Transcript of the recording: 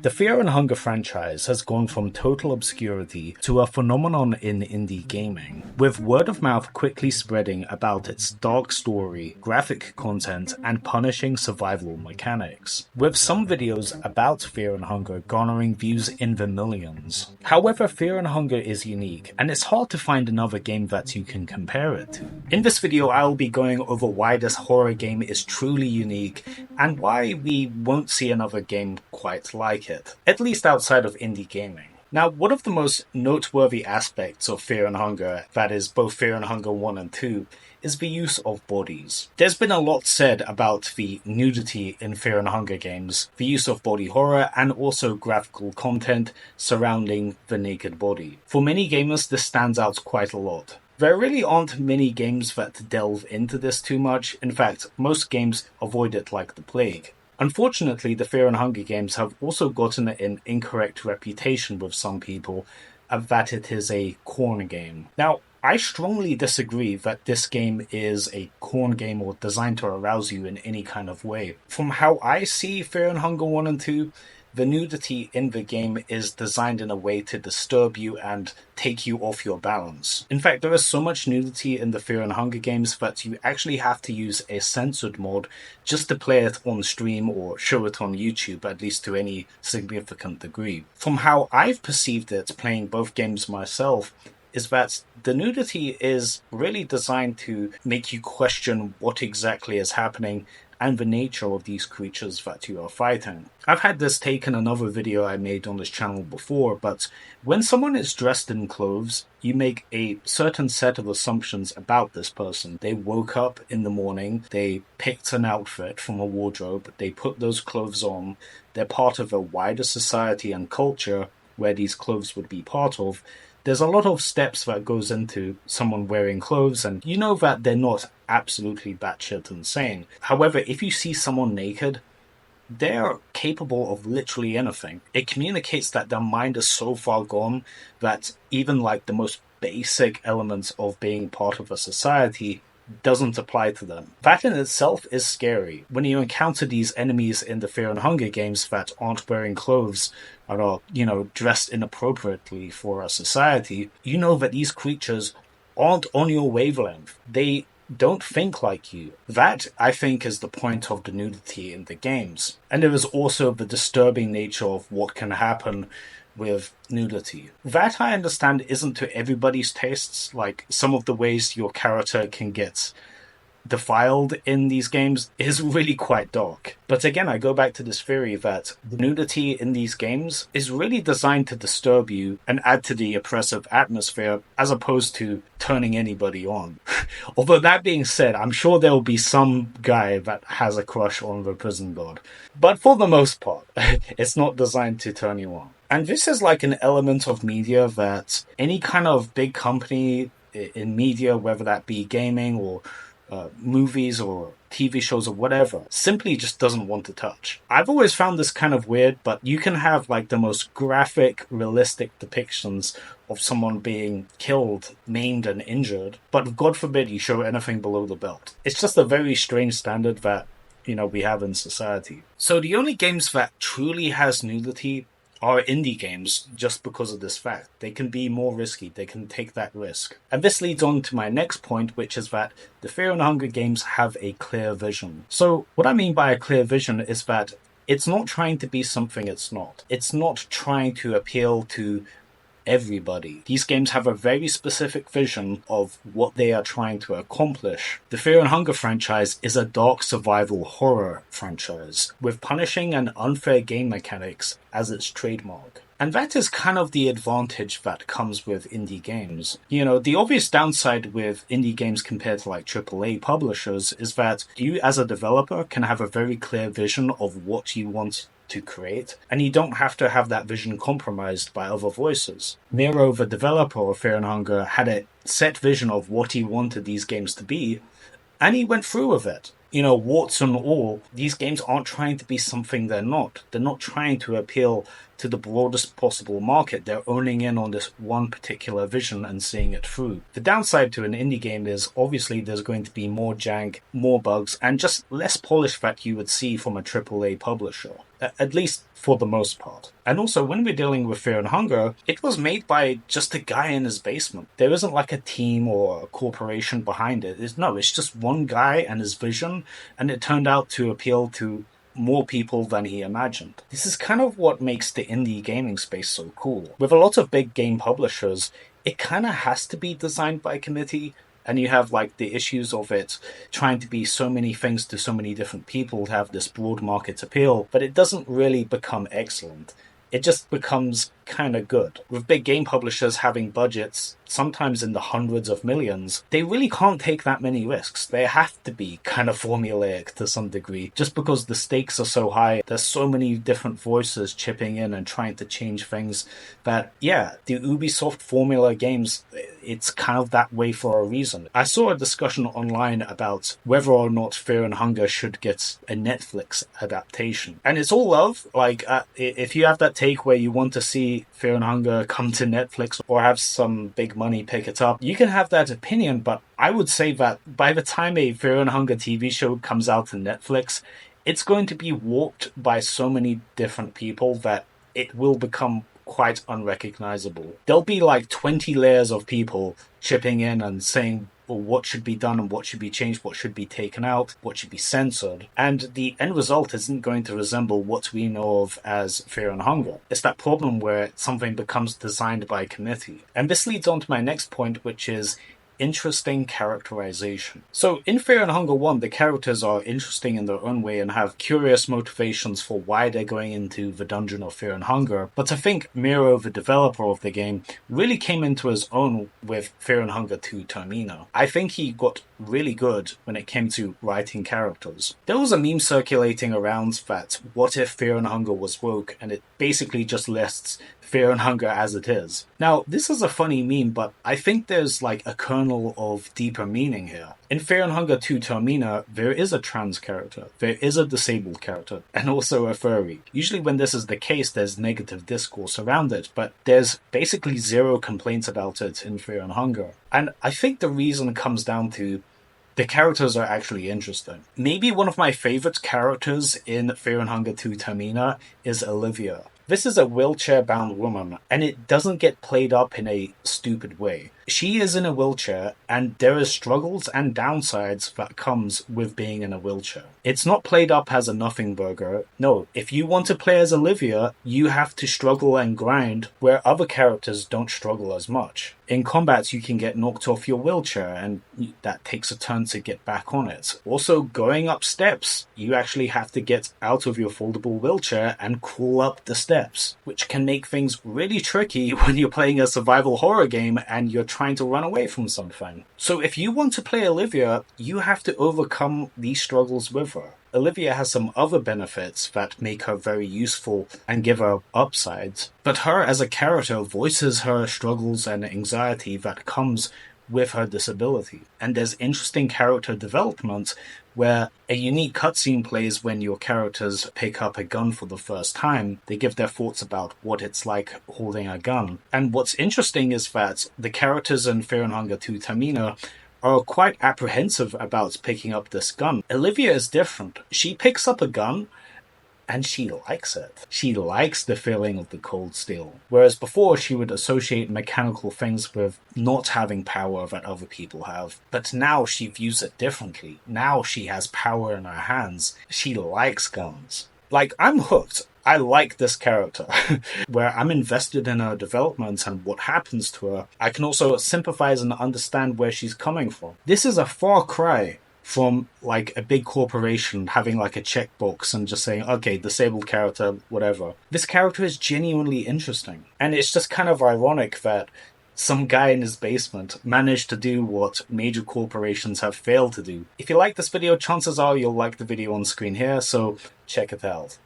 The Fear and Hunger franchise has gone from total obscurity to a phenomenon in indie gaming, with word of mouth quickly spreading about its dark story, graphic content, and punishing survival mechanics, with some videos about Fear and Hunger garnering views in the millions. However, Fear and Hunger is unique, and it's hard to find another game that you can compare it to. In this video, I'll be going over why this horror game is truly unique, and why we won't see another game quite like it, at least outside of indie gaming. Now, one of the most noteworthy aspects of Fear and Hunger, that is both Fear and Hunger 1 and 2, is the use of bodies. There's been a lot said about the nudity in Fear and Hunger games, the use of body horror, and also graphical content surrounding the naked body. For many gamers, this stands out quite a lot. There really aren't many games that delve into this too much. In fact, most games avoid it like the plague. Unfortunately, the Fear and Hunger games have also gotten an incorrect reputation with some people, that it is a corn game. Now, I strongly disagree that this game is a corn game or designed to arouse you in any kind of way. From how I see Fear and Hunger 1 and 2, the nudity in the game is designed in a way to disturb you and take you off your balance. In fact, there is so much nudity in the Fear and Hunger games that you actually have to use a censored mod just to play it on stream or show it on YouTube, at least to any significant degree. From how I've perceived it playing both games myself, is that the nudity is really designed to make you question what exactly is happening and the nature of these creatures that you are fighting. I've had this take in another video I made on this channel before, but when someone is dressed in clothes, you make a certain set of assumptions about this person. They woke up in the morning, they picked an outfit from a wardrobe, they put those clothes on, they're part of a wider society and culture where these clothes would be part of. There's a lot of steps that goes into someone wearing clothes, and you know that they're not absolutely batshit insane. However, if you see someone naked, they're capable of literally anything. It communicates that their mind is so far gone that even like the most basic elements of being part of a society doesn't apply to them. That in itself is scary. When you encounter these enemies in the Fear and Hunger games that aren't wearing clothes and are, dressed inappropriately for a society, you know that these creatures aren't on your wavelength. They don't think like you. That, I think, is the point of the nudity in the games. And there is also the disturbing nature of what can happen with nudity. That, I understand, isn't to everybody's tastes. Like, some of the ways your character can get defiled in these games is really quite dark. But again, I go back to this theory that the nudity in these games is really designed to disturb you and add to the oppressive atmosphere, as opposed to turning anybody on. Although that being said, I'm sure there will be some guy that has a crush on the prison guard. But for the most part, it's not designed to turn you on. And this is like an element of media that any kind of big company in media, whether that be gaming or movies or TV shows or whatever, simply just doesn't want to touch. I've always found this kind of weird, but you can have like the most graphic, realistic depictions of someone being killed, maimed, and injured, but God forbid you show anything below the belt. It's just a very strange standard that, we have in society. So the only games that truly has nudity are indie games, just because of this fact. They can be more risky, they can take that risk. And this leads on to my next point, which is that the Fear and Hunger games have a clear vision. So what I mean by a clear vision is that it's not trying to be something it's not. It's not trying to appeal to everybody. These games have a very specific vision of what they are trying to accomplish. The Fear and Hunger franchise is a dark survival horror franchise, with punishing and unfair game mechanics as its trademark. And that is kind of the advantage that comes with indie games. The obvious downside with indie games compared to like AAA publishers is that you as a developer can have a very clear vision of what you want to create, and you don't have to have that vision compromised by other voices. Miro, the developer of Fear and Hunger, had a set vision of what he wanted these games to be, and he went through with it. Warts and all, these games aren't trying to be something they're not. They're not trying to appeal to the broadest possible market. They're owning in on this one particular vision and seeing it through. The downside to an indie game is obviously there's going to be more jank, more bugs, and just less polish that you would see from a AAA publisher. at least for the most part. And also, when we're dealing with Fear and Hunger, it was made by just a guy in his basement. There isn't like a team or a corporation behind it. It's just one guy and his vision, and it turned out to appeal to more people than he imagined. This is kind of what makes the indie gaming space so cool. With a lot of big game publishers, it kind of has to be designed by committee, and you have like the issues of it trying to be so many things to so many different people to have this broad market appeal, but it doesn't really become excellent. It just becomes kind of good. With big game publishers having budgets, sometimes in the hundreds of millions, they really can't take that many risks. They have to be kind of formulaic to some degree, just because the stakes are so high. There's so many different voices chipping in and trying to change things that, yeah, the Ubisoft formula games, it's kind of that way for a reason. I saw a discussion online about whether or not Fear and Hunger should get a Netflix adaptation. And it's all love. Like, if you have that take where you want to see Fear and Hunger come to Netflix or have some big money pick it up, you can have that opinion, but I would say that by the time a Fear and Hunger TV show comes out to Netflix, it's going to be warped by so many different people that it will become quite unrecognizable. There'll be like 20 layers of people chipping in and saying, well, what should be done and what should be changed, what should be taken out, what should be censored. And the end result isn't going to resemble what we know of as Fear and Hunger. It's that problem where something becomes designed by committee. And this leads on to my next point, which is interesting characterization. So in Fear and Hunger 1, the characters are interesting in their own way and have curious motivations for why they're going into the dungeon of Fear and Hunger. But I think Miro, the developer of the game, really came into his own with Fear and Hunger 2 Termina. I think he got really good when it came to writing characters. There was a meme circulating around that what if Fear and Hunger was woke, and it basically just lists Fear and Hunger as it is. Now, this is a funny meme, but I think there's like a kernel of deeper meaning here. In Fear and Hunger 2 Termina, there is a trans character, there is a disabled character, and also a furry. Usually when this is the case, there's negative discourse around it, but there's basically zero complaints about it in Fear and Hunger. And I think the reason comes down to the characters are actually interesting. Maybe one of my favorite characters in Fear and Hunger 2 Termina is Olivia. This is a wheelchair-bound woman, and it doesn't get played up in a stupid way. She is in a wheelchair, and there is struggles and downsides that comes with being in a wheelchair. It's not played up as a nothing burger. No, if you want to play as Olivia, you have to struggle and grind where other characters don't struggle as much. In combat, you can get knocked off your wheelchair, and that takes a turn to get back on it. Also, going up steps, you actually have to get out of your foldable wheelchair and crawl up the steps, which can make things really tricky when you're playing a survival horror game and you're trying to run away from something. So if you want to play Olivia, you have to overcome these struggles with her. Olivia has some other benefits that make her very useful and give her upsides, but her as a character voices her struggles and anxiety that comes with her disability. And there's interesting character development where a unique cutscene plays when your characters pick up a gun for the first time. They give their thoughts about what it's like holding a gun. And what's interesting is that the characters in Fear and Hunger 2 Termina are quite apprehensive about picking up this gun. Olivia is different. She picks up a gun and she likes it. She likes the feeling of the cold steel. Whereas before she would associate mechanical things with not having power that other people have. But now she views it differently. Now she has power in her hands. She likes guns. Like, I'm hooked. I like this character, where I'm invested in her development and what happens to her. I can also sympathize and understand where she's coming from. This is a far cry from like a big corporation having like a checkbox and just saying, okay, disabled character, whatever. This character is genuinely interesting. And it's just kind of ironic that some guy in his basement managed to do what major corporations have failed to do. If you like this video, chances are you'll like the video on screen here, so check it out.